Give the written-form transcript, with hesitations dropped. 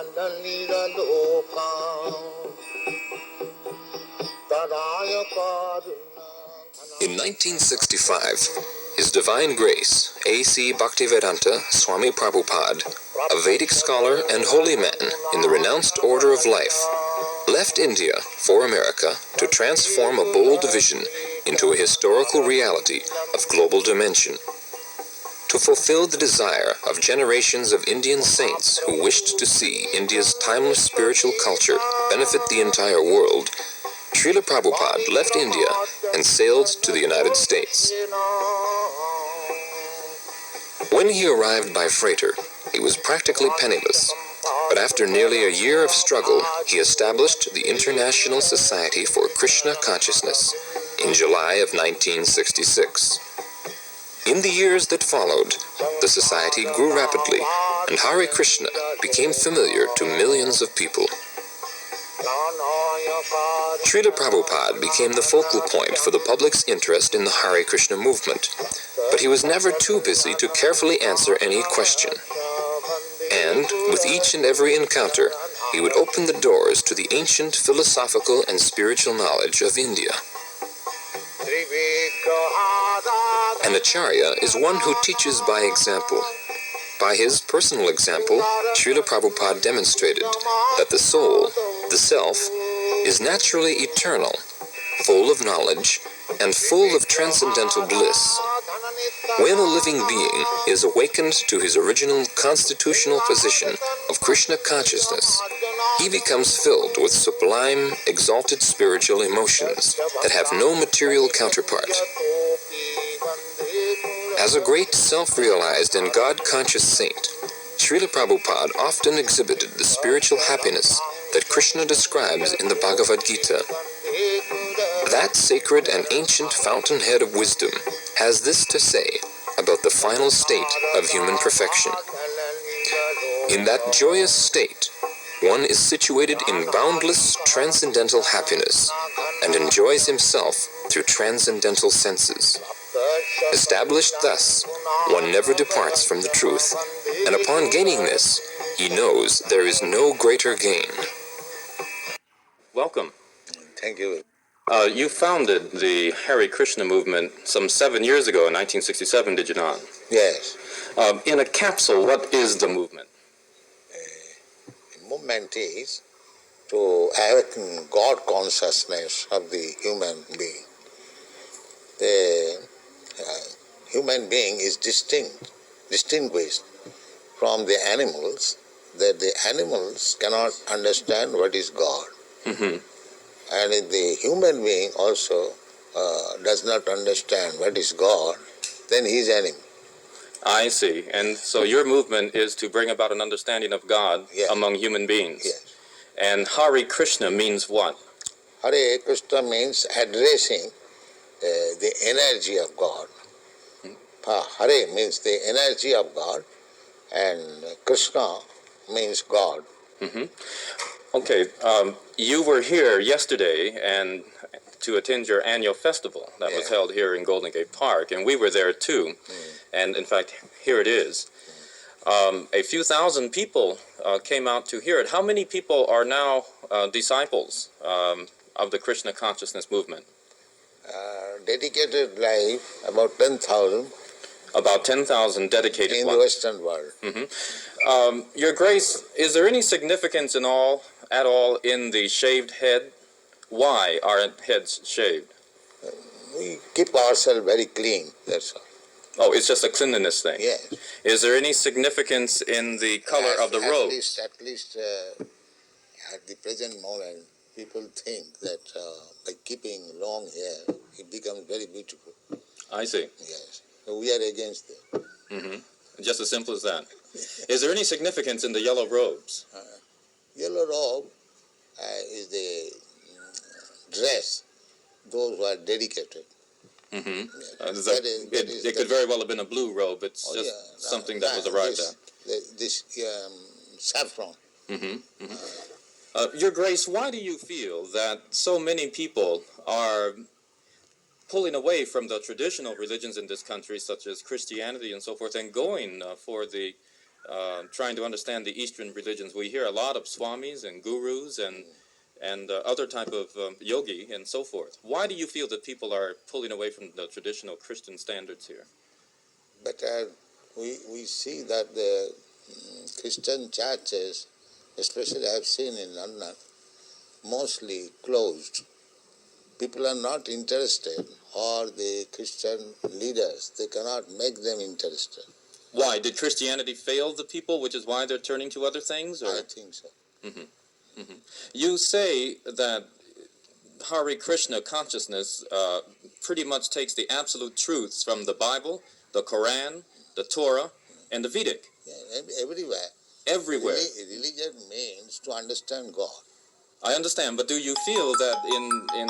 In 1965, His Divine Grace, A.C. Bhaktivedanta Swami Prabhupada, a Vedic scholar and holy man in the renounced Order of Life, left India for America to transform a bold vision into a historical reality of global dimension. To fulfill the desire of generations of Indian saints who wished to see India's timeless spiritual culture benefit the entire world, Srila Prabhupada left India and sailed to the United States. When he arrived by freighter, he was practically penniless, but after nearly a year of struggle, he established the International Society for Krishna Consciousness in July of 1966. In the years that followed, the society grew rapidly, and Hare Krishna became familiar to millions of people. Srila Prabhupada became the focal point for the public's interest in the Hare Krishna movement, but he was never too busy to carefully answer any question. And, with each and every encounter, he would open the doors to the ancient philosophical and spiritual knowledge of India. An acharya is one who teaches by example. By his personal example, Srila Prabhupada demonstrated that the soul, the self, is naturally eternal, full of knowledge, and full of transcendental bliss. When a living being is awakened to his original constitutional position of Krishna consciousness, he becomes filled with sublime, exalted spiritual emotions that have no material counterpart. As a great self-realized and God-conscious saint, Srila Prabhupada often exhibited the spiritual happiness that Krishna describes in the Bhagavad Gita. That sacred and ancient fountainhead of wisdom has this to say about the final state of human perfection. In that joyous state, one is situated in boundless transcendental happiness and enjoys himself through transcendental senses. Established thus, one never departs from the truth, and upon gaining this, he knows there is no greater gain. Welcome. Thank you. You founded the Hare Krishna movement some 7 years ago in 1967, did you not? Yes. In a capsule, what is the movement? The movement is to awaken God consciousness of the human being. The human being is distinguished from the animals, that the animals cannot understand what is God. Mm-hmm. And if the human being also does not understand what is God, then he is enemy. I see. And so your movement is to bring about an understanding of God among human beings. Yes. And Hare Krishna means what? Hare Krishna means addressing the energy of God. Hare means the energy of God, and Krishna means God. Mm-hmm. Okay, you were here yesterday and to attend your annual festival that was held here in Golden Gate Park, and we were there too. And in fact, here it is. A few thousand people came out to hear it. How many people are now disciples of the Krishna consciousness movement? Dedicated life, about 10,000. About 10,000 dedicated in ones. the Western world. Mm-hmm. Your Grace, is there any significance at all in the shaved head? Why are heads shaved? We keep ourselves very clean, that's all. Oh, it's just a cleanliness thing? Yes. Is there any significance in the color of the robe? At least at the present moment, people think that by keeping long hair, it becomes very beautiful. I see. Yes. So we are against that. Mm-hmm. Just as simple as that. Is there any significance in the yellow robes? Yellow robe is the dress, those who are dedicated. Mm-hmm. Yes. It could very well have been a blue robe. It's just something that was arrived at. This saffron. Mm-hmm. Mm-hmm. Your Grace, why do you feel that so many people are pulling away from the traditional religions in this country, such as Christianity and so forth, and going for the trying to understand the Eastern religions, we hear a lot of swamis and gurus and other type of yogi and so forth. Why do you feel that people are pulling away from the traditional Christian standards here? But we see that the Christian churches, especially I have seen in London, mostly closed. People are not interested, or the Christian leaders, they cannot make them interested. Why? Did Christianity fail the people, which is why they're turning to other things? Or? I think so. You say that Hare Krishna consciousness pretty much takes the absolute truths from the Bible, the Quran, the Torah, and the Vedic. Yeah, everywhere. Everywhere. Religion means to understand God. I understand, but do you feel that in